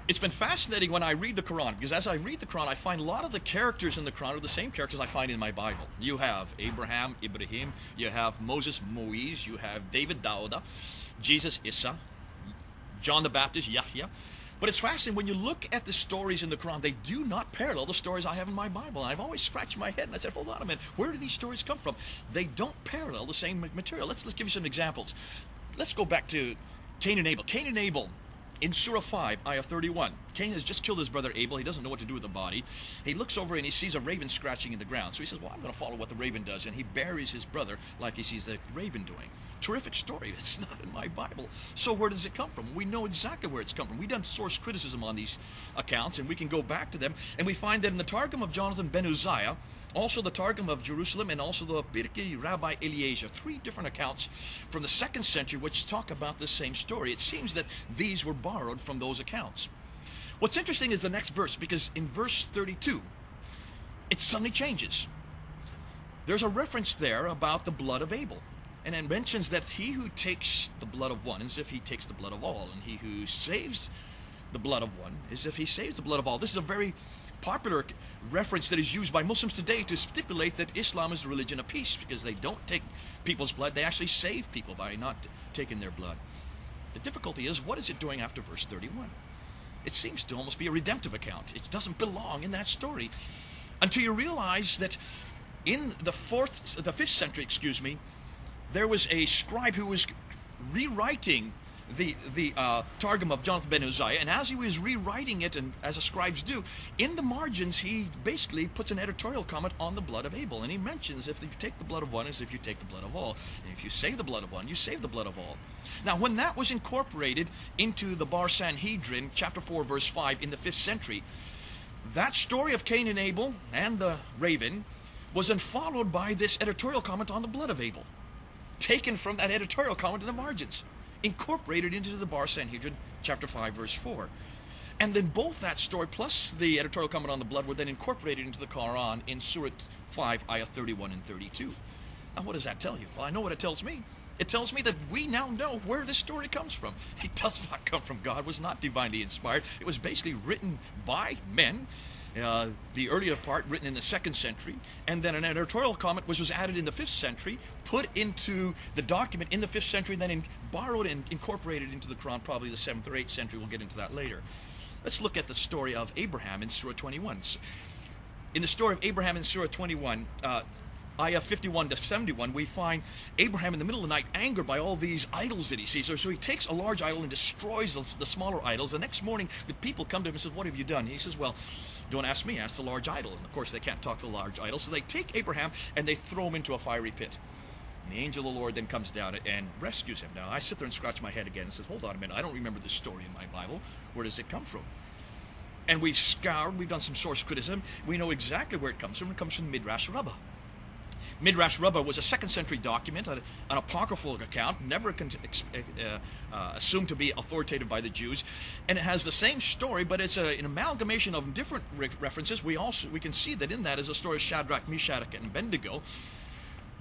It's been fascinating when I read the Quran, because as I read the Quran, I find a lot of the characters in the Quran are the same characters I find in my Bible. You have Abraham, Ibrahim, you have Moses, Moise, you have David, Dawuda, Jesus, Isa, John the Baptist, Yahya. But it's fascinating when you look at the stories in the Quran, they do not parallel the stories I have in my Bible. And I've always scratched my head and I said, hold on a minute, where do these stories come from? They don't parallel the same material. Let's give you some examples. Let's go back to Cain and Abel. Cain and Abel. In Surah 5, Ayah 31, Cain has just killed his brother Abel. He doesn't know what to do with the body. He looks over and he sees a raven scratching in the ground. So he says, well, I'm going to follow what the raven does. And he buries his brother like he sees the raven doing. Terrific story. It's not in my Bible. So where does it come from? We know exactly where it's come from. We've done source criticism on these accounts, and we can go back to them. And we find that in the Targum of Jonathan ben Uzziah, also the Targum of Jerusalem, and also the Birkei Rabbi Eliezer, 3 different accounts from the 2nd century which talk about the same story. It seems that these were borrowed from those accounts. What's interesting is the next verse, because in verse 32, it suddenly changes. There's a reference there about the blood of Abel. And it mentions that he who takes the blood of one is as if he takes the blood of all, and he who saves the blood of one is as if he saves the blood of all. This is a very popular reference that is used by Muslims today to stipulate that Islam is the religion of peace, because they don't take people's blood, they actually save people by not taking their blood. The difficulty is, what is it doing after verse 31? It seems to almost be a redemptive account. It doesn't belong in that story, until you realize that in the 5th century, there was a scribe who was rewriting the Targum of Jonathan ben Uzziah, and as he was rewriting it, and as the scribes do, in the margins he basically puts an editorial comment on the blood of Abel, and he mentions if you take the blood of one, as if you take the blood of all, and if you save the blood of one, you save the blood of all. Now, when that was incorporated into the Bar Sanhedrin, chapter 4, verse 5, in the 5th century, that story of Cain and Abel and the raven was then followed by this editorial comment on the blood of Abel, taken from that editorial comment in the margins, incorporated into the Bar Sanhedrin, chapter 5, verse 4. And then both that story plus the editorial comment on the blood were then incorporated into the Quran in Surah 5, ayah 31 and 32. Now, what does that tell you? Well, I know what it tells me. It tells me that we now know where this story comes from. It does not come from God. It was not divinely inspired. It was basically written by men. The earlier part written in the 2nd century, and then an editorial comment which was added in the 5th century, put into the document in the 5th century, then borrowed and incorporated into the Quran probably the 7th or 8th century. We'll get into that later. Let's look at the story of Abraham in Surah 21. In the story of Abraham in Surah 21, ayah 51 to 71, we find Abraham in the middle of the night angered by all these idols that he sees. So he takes a large idol and destroys the smaller idols. The next morning, the people come to him and says, what have you done? And he says, well, don't ask me, ask the large idol. And of course, they can't talk to the large idol. So they take Abraham and they throw him into a fiery pit. And the angel of the Lord then comes down and rescues him. Now, I sit there and scratch my head again and says, hold on a minute, I don't remember this story in my Bible. Where does it come from? And we've scoured, we've done some source criticism. We know exactly where it comes from. It comes from Midrash Rabbah. Midrash Rabbah was a 2nd century document, an apocryphal account, never assumed to be authoritative by the Jews, and it has the same story, but it's an amalgamation of different references. We can see that in that is a story of Shadrach, Meshach, and Abednego.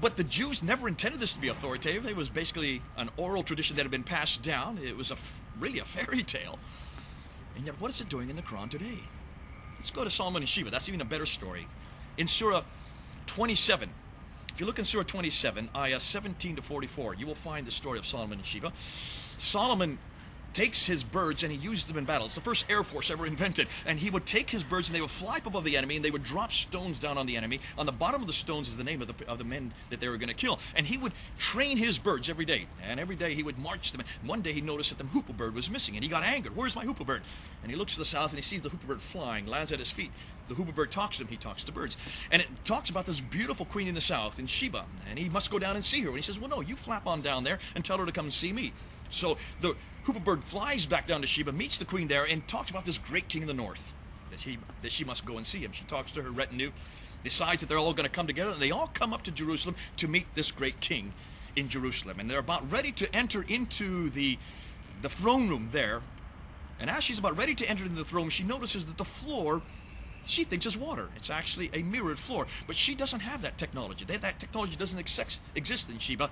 But the Jews never intended this to be authoritative. It was basically an oral tradition that had been passed down. It was really a fairy tale. And yet, what is it doing in the Quran today? Let's go to Solomon and Sheba. That's even a better story. In Surah 27, if you look in Surah 27, ayah 17 to 44, you will find the story of Solomon and Sheba. Solomon takes his birds and he uses them in battle. It's the first air force ever invented. And he would take his birds and they would fly up above the enemy and they would drop stones down on the enemy. On the bottom of the stones is the name of the men that they were going to kill. And he would train his birds every day. And every day he would march them. And one day he noticed that the hoopoe bird was missing and he got angered. Where's my hoopoe bird? And he looks to the south and he sees the hoopoe bird flying, lands at his feet. The hoopoe bird talks to him, he talks to birds. And it talks about this beautiful queen in the south, in Sheba. And he must go down and see her. And he says, well, no, you flap on down there and tell her to come and see me. So the hoopoe bird flies back down to Sheba, meets the queen there, and talks about this great king in the north, that she must go and see him. She talks to her retinue, decides that they're all going to come together, and they all come up to Jerusalem to meet this great king in Jerusalem. And they're about ready to enter into the throne room there. And as she's about ready to enter into the throne, she notices that the floor, she thinks is water. It's actually a mirrored floor. But she doesn't have that technology. That technology doesn't exist in Sheba.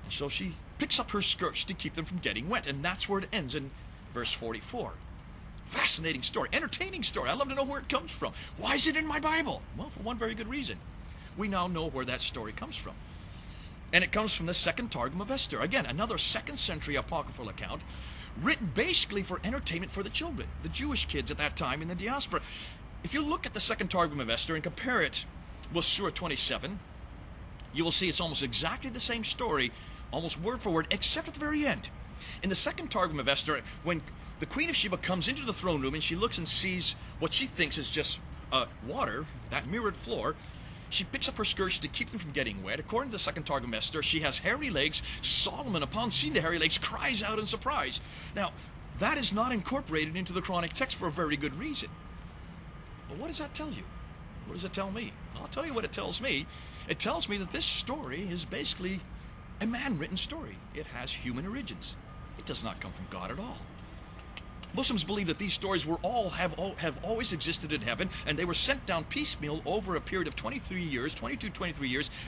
And so she picks up her skirts to keep them from getting wet. And that's where it ends in verse 44. fascinating story, entertaining story. I'd love to know where it comes from. Why is it in my Bible? Well, for one very good reason. We now know where that story comes from. And it comes from the Second Targum of Esther. Again, another 2nd century apocryphal account written basically for entertainment for the children, the Jewish kids at that time in the diaspora. If you look at the Second Targum of Esther and compare it with Surah 27, you will see it's almost exactly the same story, almost word for word, except at the very end. In the Second Targum of Esther, when the Queen of Sheba comes into the throne room and she looks and sees what she thinks is just water, that mirrored floor, she picks up her skirts to keep them from getting wet. According to the Second Targum of Esther, she has hairy legs. Solomon, upon seeing the hairy legs, cries out in surprise. Now, that is not incorporated into the Quranic text for a very good reason. But what does that tell you? What does it tell me? I'll tell you what it tells me. It tells me that this story is basically a man-written story. It has human origins. It does not come from God at all. Muslims believe that these stories have always existed in heaven, and they were sent down piecemeal over a period of 23 years,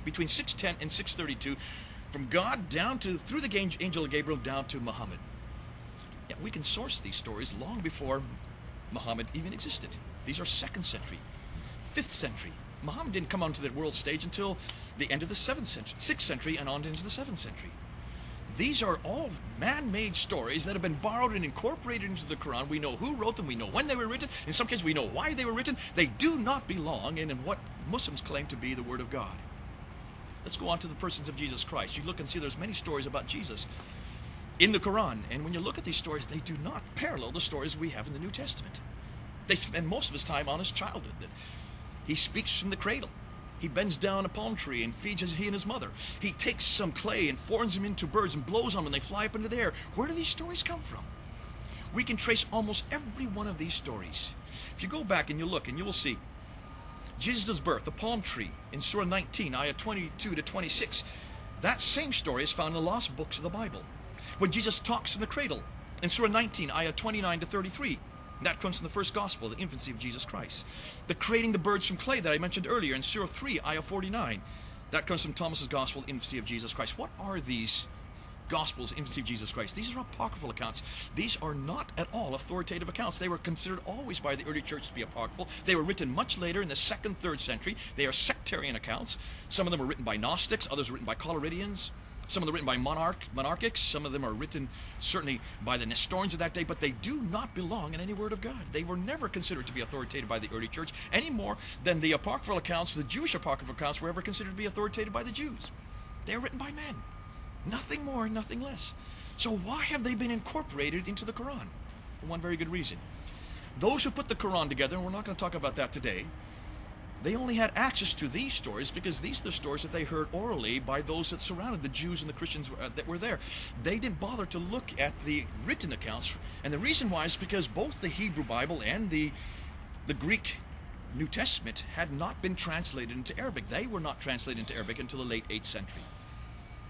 between 610 and 632, from God down to, through the angel Gabriel, down to Muhammad. Yeah, we can source these stories long before Muhammad even existed. These are 2nd century, 5th century. Muhammad didn't come onto the world stage until the end of the 6th century and on into the 7th century. These are all man-made stories that have been borrowed and incorporated into the Quran. We know who wrote them. We know when they were written. In some cases, we know why they were written. They do not belong in what Muslims claim to be the Word of God. Let's go on to the persons of Jesus Christ. You look and see there's many stories about Jesus in the Quran. And when you look at these stories, they do not parallel the stories we have in the New Testament. They spend most of his time on his childhood. That he speaks from the cradle. He bends down a palm tree and feeds he and his mother. He takes some clay and forms them into birds and blows on them and they fly up into the air. Where do these stories come from? We can trace almost every one of these stories. If you go back and you look, and you will see Jesus' birth, the palm tree, in Surah 19, ayah 22 to 26. That same story is found in the lost books of the Bible. When Jesus talks from the cradle, in Surah 19, ayah 29 to 33. That comes from the first gospel, the infancy of Jesus Christ. The creating the birds from clay that I mentioned earlier in Surah 3, ayah 49. That comes from Thomas's gospel, infancy of Jesus Christ. What are these gospels, infancy of Jesus Christ? These are apocryphal accounts. These are not at all authoritative accounts. They were considered always by the early church to be apocryphal. They were written much later in the 2nd, 3rd century. They are sectarian accounts. Some of them were written by Gnostics, others were written by Collyridians. Some of them are written by monarchics. Some of them are written certainly by the Nestorians of that day, but they do not belong in any Word of God. They were never considered to be authoritative by the early church any more than the apocryphal accounts, the Jewish apocryphal accounts, were ever considered to be authoritative by the Jews. They are written by men. Nothing more, nothing less. So why have they been incorporated into the Quran? For one very good reason. Those who put the Quran together, and we're not going to talk about that today, they only had access to these stories because these are the stories that they heard orally by those that surrounded the Jews and the Christians that were there. They didn't bother to look at the written accounts, and the reason why is because both the Hebrew Bible and the Greek New Testament had not been translated into Arabic. They were not translated into Arabic until the late 8th century.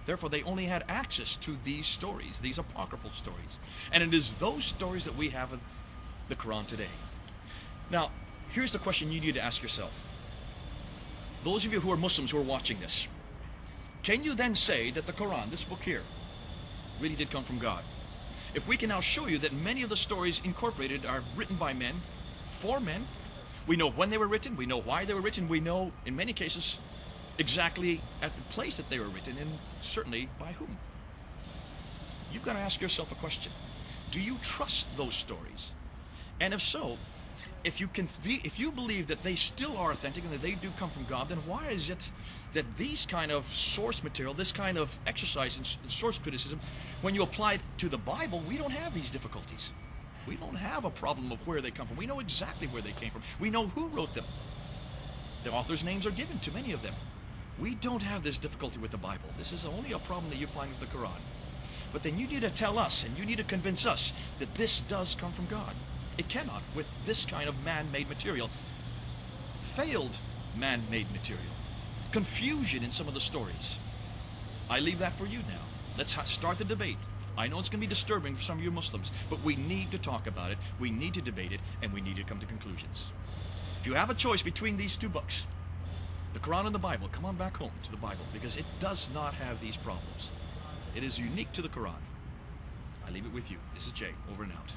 Therefore, they only had access to these stories, these apocryphal stories. And it is those stories that we have in the Quran today. Now, here's the question you need to ask yourself. Those of you who are Muslims who are watching this, can you then say that the Quran, this book here, really did come from God? If we can now show you that many of the stories incorporated are written by men, for men, we know when they were written, we know why they were written, we know, in many cases, exactly at the place that they were written, and certainly by whom. You've got to ask yourself a question. Do you trust those stories? And if so, if you believe that they still are authentic and that they do come from God, then why is it that these kind of source material, this kind of exercise in source criticism, when you apply it to the Bible, we don't have these difficulties. We don't have a problem of where they come from. We know exactly where they came from. We know who wrote them. The authors' names are given to many of them. We don't have this difficulty with the Bible. This is only a problem that you find with the Quran. But then you need to tell us, and you need to convince us that this does come from God. It cannot with this kind of man-made material. Failed man-made material. Confusion in some of the stories. I leave that for you now. Let's start the debate. I know it's going to be disturbing for some of you Muslims, but we need to talk about it, we need to debate it, and we need to come to conclusions. If you have a choice between these two books, the Quran and the Bible, come on back home to the Bible, because it does not have these problems. It is unique to the Quran. I leave it with you. This is Jay, over and out.